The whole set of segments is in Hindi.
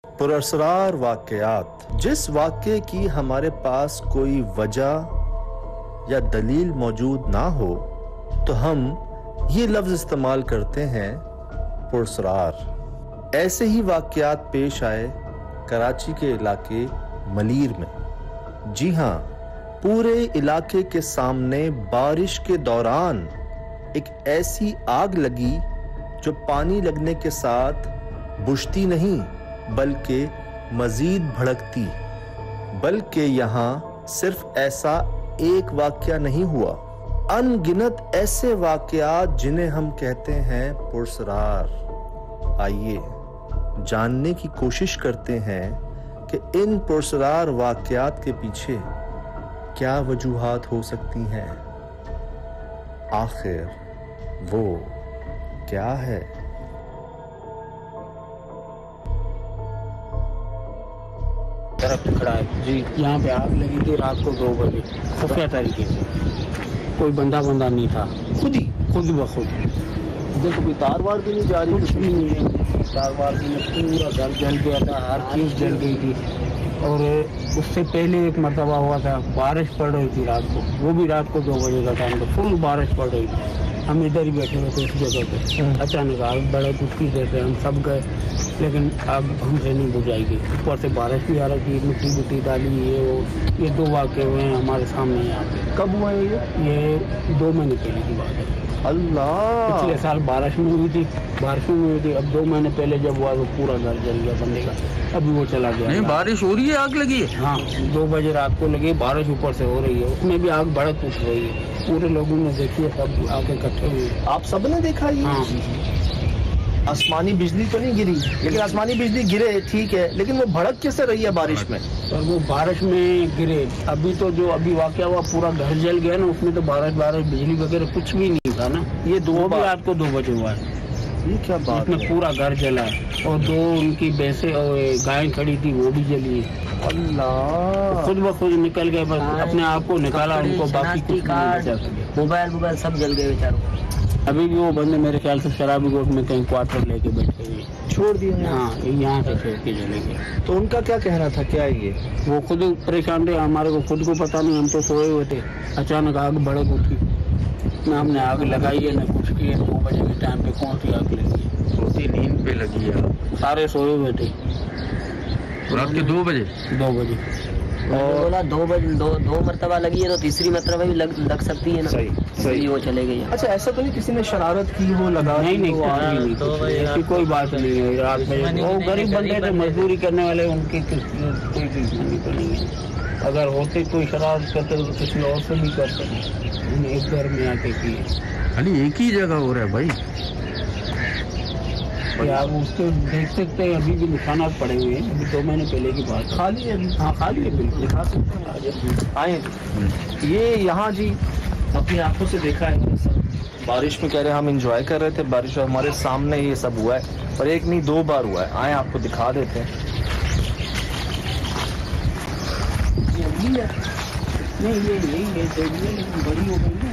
पुरअसरार वाक़यात। जिस वाक़े की हमारे पास कोई वजह या दलील मौजूद ना हो तो हम ये लफ्ज़ इस्तेमाल करते हैं पुरअसरार। ऐसे ही वाक़यात पेश आए कराची के इलाके मलीर में। जी हाँ, पूरे इलाके के सामने बारिश के दौरान एक ऐसी आग लगी जो पानी लगने के साथ बुझती नहीं बल्कि मजीद भड़कती। बल्कि यहाँ सिर्फ ऐसा एक वाक़या नहीं हुआ, अनगिनत ऐसे वाक़यात जिन्हें हम कहते हैं पुरअसरार। आइए जानने की कोशिश करते हैं कि इन पुरअसरार वाक़यात के पीछे क्या वजूहात हो सकती हैं। आखिर वो क्या है। तरफ खड़ा है जी। यहाँ पे आग लगी थी रात को 2 बजे खुफिया तरीके से। कोई बंदा नहीं था, खुद ब खुद। इधर तो कोई तार वार भी नहीं जा रही, कुछ भी नहीं है। तार वार भी नहीं, पूरा घर जल गया था, हर चीज़ जल गई थी। और उससे पहले एक मरतबा हुआ था, बारिश पड़ रही थी रात को, वो भी रात को 2 बजे का टाइम था, फुल बारिश पड़ रही थी। हम इधर ही बैठे हुए थे इस जगह पे। अचानक आग बड़े कुछ देते हम सब गए, लेकिन आग हमसे नहीं बुझाई गई। ऊपर से बारिश भी आ रही थी, मिट्टी डाली, ये 2 वाक़े हुए हैं हमारे सामने यहाँ पे। कब हुआ है ये 2 महीने पहले की बात है। अल्लाह। पिछले साल बारिश में हुई थी। अब 2 महीने पहले जब हुआ तो पूरा घर जल गया बंदे का। अभी वो चला गया। नहीं, बारिश हो रही है, आग लगी है। हाँ, 2 बजे रात को लगी, बारिश ऊपर से हो रही है, उसमें भी आग भड़क उठ रही है। पूरे लोगों ने देखी है, सब आगे इकट्ठे हुए। आप सब ने देखा ये? हाँ। आसमानी बिजली तो नहीं गिरी, लेकिन आसमानी बिजली गिरे ठीक है, लेकिन वो भड़क कैसे रही है बारिश में? और वो बारिश में गिरे। अभी तो जो अभी वाकया हुआ पूरा घर जल गया ना, उसमें तो बारिश बिजली वगैरह कुछ भी नहीं था ना। ये 2 भी रात को 2 बजे हुआ है। ये क्या बात है? पूरा घर जला है और 2 उनकी भैंसें और गायें खड़ी थी वो भी जली है। अल्लाह। खुद ब खुद निकल गए, बस अपने आप को निकाला उनको, बाकी कुछ नहीं। मोबाइल सब जल गए बेचारों। अभी भी वो बंदे मेरे ख्याल से शराबी कोर्ट में कहीं क्वार्टर लेके बैठे हुए, छोड़ दिए। हाँ, यहाँ से छोड़ के चले गए। तो उनका क्या कहना था, क्या है ये? वो खुद परेशान थे, हमारे को खुद को पता नहीं, हम तो सोए हुए थे। अचानक आग भड़क उठी, ना हमने आग लगाई है ना कुछ किया। 2 बजे के टाइम पे कौन सी आग लगी है? सोती नींद पे लगी है, सारे सोए हुए थे। रात के 2 बजे। 2 बजे और बोला 2 बजे 2 मरतबा लगी है तो तीसरी मरतबा भी लग सकती है ना। सही। वो चले गई। अच्छा, ऐसा तो नहीं किसी ने शरारत की हो, लगा? नहीं, ऐसी कोई बात नहीं है। रात में वो गरीब बंदे थे, मजदूरी करने वाले, उनकी कोई दुश्मनी तो नहीं है। अगर होते कोई शरारत करते तो किसी और से भी करते, एक घर में आके किए। खाली एक ही जगह हो रहा है भाई। आप उसको देख सकते हैं, अभी भी निशानात पड़े हुए हैं। अभी 2 महीने पहले की बात। खाली है? हाँ, खाली है, बिल्कुल दिखा सकते हैं? आए ये यहाँ जी अपनी आंखों से देखा है सब। बारिश में कह रहे हम एंजॉय कर रहे थे बारिश, और हमारे सामने ये सब हुआ है, और एक नहीं 2 बार हुआ है। आए आपको दिखा देते हैं। नहीं, ये लेकिन बड़ी हो गई ना।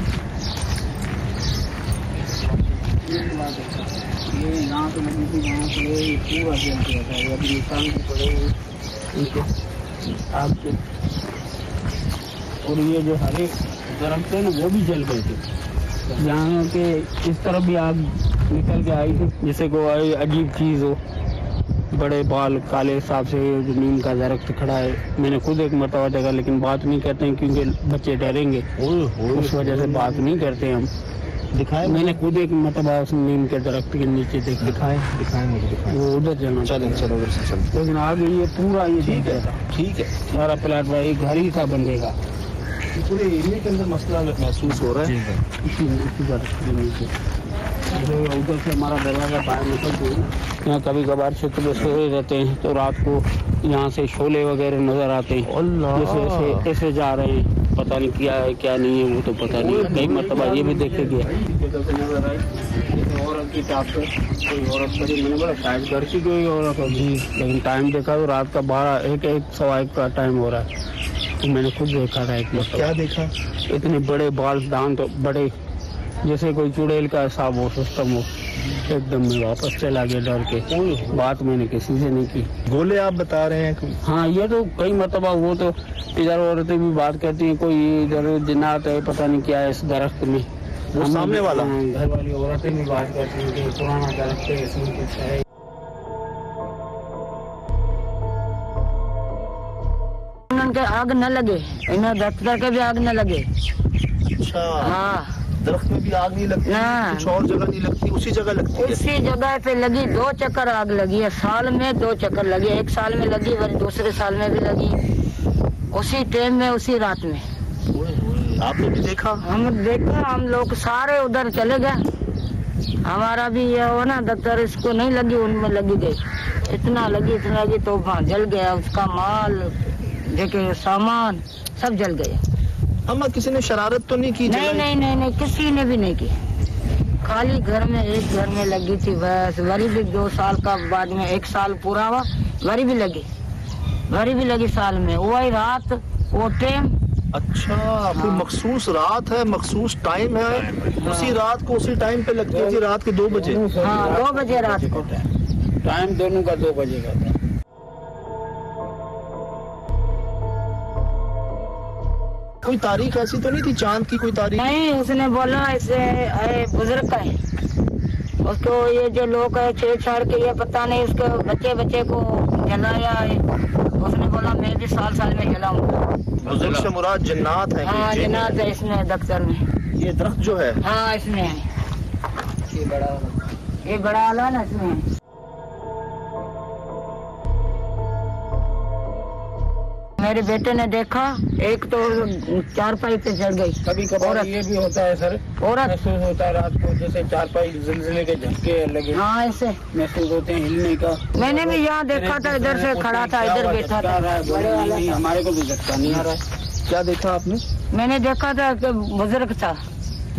ये यहाँ पे लगी थी, यहाँ पे पूरा जल गया था। अभी निशान भी पड़े उनके आग के। और ये जो हरे दरख्त थे ना वो भी जल गए थे। यहाँ के इस तरफ भी आग निकल के आई थी, जैसे कोई अजीब चीज़ हो। बड़े बाल काले हिसाब से जो नीम का दरख्त खड़ा है, मैंने खुद एक मरतबा देखा, लेकिन बात नहीं करते हैं क्योंकि बच्चे डरेंगे, उस वजह से बात नहीं करते हम। दिखाएं? मैंने खुद एक मतलब उस नीम के दरख्त के नीचे देखा। दिखाएं मुझे, दिखाएं। वो उधर जाना। चलो उधर से चलो। लेकिन आगे ये पूरा ये ठीक है। सारा प्लाट भाई घर ही था बंदे का। पूरे एरिया के अंदर मसला महसूस हो रहा है। इसी दरख्त के नीचे उधर से हमारा दरवाजा बाहर निकलते हैं। यहाँ कभी कभार क्षेत्र में सोए रहते हैं तो रात को यहाँ से शोले वगैरह नजर आते हैं, जैसे ऐसे जा रहे हैं। पता नहीं क्या है क्या नहीं है, वो तो पता नहीं। कई मरतबा ये भी देखे गया नजर आई, औरत की टाप पे कोई औरत खड़ी। मैंने बोला शायद घर की कोई औरत होगी, लेकिन टाइम देखा तो रात का 12-1 का टाइम हो रहा है। तो मैंने खुद देखा था एक मरतबा। क्या देखा? इतने बड़े बाल, दांत बड़े, जैसे कोई चुड़ैल का हिसाब हो, सिस्टम हो। एकदम मैं वापस चला गया डर के। बात मैंने किसी से नहीं की। गोले आप बता रहे हैं? हाँ, ये तो कई मरतबा। वो तो इधर औरतें भी बात करती हैं, कोई इधर जिन्नात है, पता नहीं क्या है इस दरख्त में। वो सामने वाला? घर वाली औरतें भी बात करती हैं कि पुराना दरख्त है, इसमें कुछ है। उनके आग न लगे, इन्हें दफ्तर के भी आग न लगे। अच्छा, हाँ, दरख्त में भी आग नहीं लगती? ना। कुछ और जगह नहीं लगती, उसी जगह लगती है? उसी जगह पे लगी। 2 चक्कर आग लगी है साल में, 2 चक्कर लगी। एक साल में लगी, फिर दूसरे साल में भी लगी, उसी टाइम में, उसी रात में। आपने भी देखा? हम देखा, हम लोग सारे उधर चले गए। हमारा भी ये हो ना दफ्तर, इसको नहीं लगी, उनमें लगी गई। इतना लगी तो वहाँ जल गया, उसका माल देखे सामान सब जल गया। अम्मा किसी ने शरारत तो नहीं की? नहीं, किसी ने भी नहीं की। खाली घर में, एक घर में लगी थी बस। वरी भी 2 साल का बाद में, 1 साल पूरा हुआ, वरी भी लगी साल में। वही रात, वो टाइम। अच्छा, कोई मखसूस रात है, मखसूस टाइम है? उसी रात को उसी टाइम पे लगती थी, रात के 2 बजे? हाँ, 2 बजे रात को। टाइम दोनों का 2 बजे का था। कोई तारीख ऐसी तो नहीं थी, चांद की कोई तारीख? नहीं, उसने बोला इसे बुजुर्ग का है, उसको ये जो लोग है छेड़छाड़ के, ये पता नहीं उसके बच्चे को जलाया है। उसने बोला मैं भी साल में जलाऊंगा। बुजुर्ग से मुराद जन्नात है? हाँ, जन्नात है इसमें दफ्तर में। ये दरख्त जो है? हाँ, इसमें है। ये बड़ा वाला ना, इसमें है। मेरे बेटे ने देखा, एक तो 4पाई पे चढ़ गई। कभी कभार ये भी होता है सर, औरत महसूस होता है रात को, जैसे 4पाई जिलजिले के झटके लगे। हाँ, ऐसे महसूस होते हैं, हिलने का। मैंने भी यहाँ देखा था, इधर से खड़ा था, इधर बैठा था। नहीं, हमारे को भी झटका नहीं आ रहा है। क्या देखा आपने? मैंने देखा था कि बुजुर्ग था।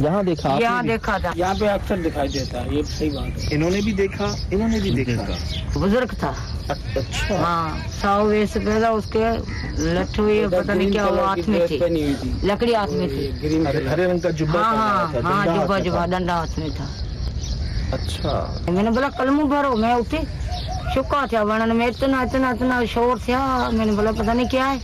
यहाँ देखा? यहाँ देखा था। यहाँ पे अक्सर दिखाई देता है, ये सही बात है। इन्होंने भी देखा? इन्होंने भी देखा। बुजुर्ग था। अच्छा। हाँ, 100 वैसे पैदा, उसके लठ हुई, पता नहीं क्या हुआ, हाथ में थी लकड़ी, हाथ में थी। हरे रंग का जुब्बा? हाँ, जुब्बा डंडा हाथ में था। अच्छा। मैंने बोला कलमू भरो। मैं उठी, शुक्का था बनन में, इतना शोर था। मैंने बोला पता नहीं क्या है,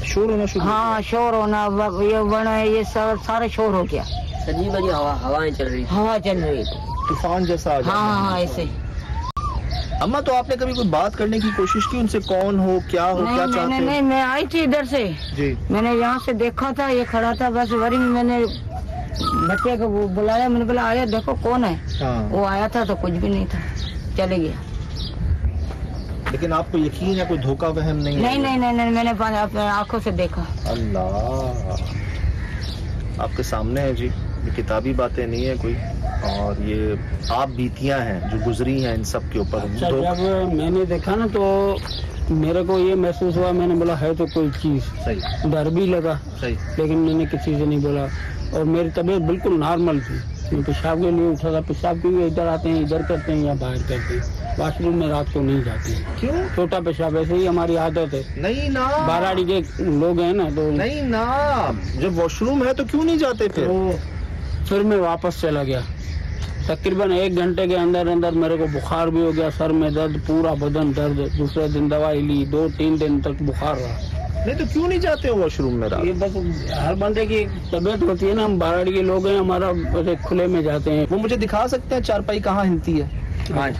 शोर होना शुरू? हाँ, शोर होना, ये बना, ये सारा शोर हो गया। अजीब अजीब हवाएं चल रही थी, तूफान जैसा आ जाता। हाँ, ऐसे। अम्मा, तो आपने कभी कोई बात करने की कोशिश की उनसे? कौन हो, क्या हो, क्या चाहते हो? नहीं, मैं आई थी इधर से जी। मैंने यहाँ से देखा था, ये खड़ा था बस। वरी में मैंने बच्चे को बुलाया, मैंने बोला आया देखो कौन है। हाँ। वो आया था तो कुछ भी नहीं था, चले गया। लेकिन आपको यकीन है कोई धोखा वहम नहीं? नहीं, मैंने अपने आंखों से देखा। अल्लाह, आपके सामने है जी, ये किताबी बातें नहीं है कोई, और ये आप बीतियां हैं जो गुजरी हैं इन सब के ऊपर। अच्छा, जब मैंने देखा ना तो मेरे को ये महसूस हुआ, मैंने बोला है तो कोई चीज। सही। डर भी लगा। सही। लेकिन मैंने किसी से नहीं बोला, और मेरी तबीयत बिल्कुल नॉर्मल थी। मैं पेशाब के लिए उठा था, पेशाब क्योंकि इधर आते हैं, इधर करते हैं या बाहर करते हैं, वॉशरूम में रात को नहीं जाते। क्यों? छोटा पेशाब, ऐसे ही हमारी आदत है। नहीं ना, बाराड़ी के लोग हैं ना, तो नहीं ना, जब वॉशरूम है तो क्यों नहीं जाते फिर मैं वापस चला गया। तकरीबन 1 घंटे के अंदर मेरे को बुखार भी हो गया, सर में दर्द, पूरा बदन दर्द। दूसरे दिन दवाई ली, 2-3 दिन तक बुखार रहा। नहीं तो क्यों नहीं जाते हो वॉशरूम में रात? ये बस हर बंदे की तबीयत होती है ना, हम बाराड़ी के लोग हैं, हमारा खुले में जाते हैं। वो मुझे दिखा सकते हैं चारपाई कहाँ हिलती है? हाँ।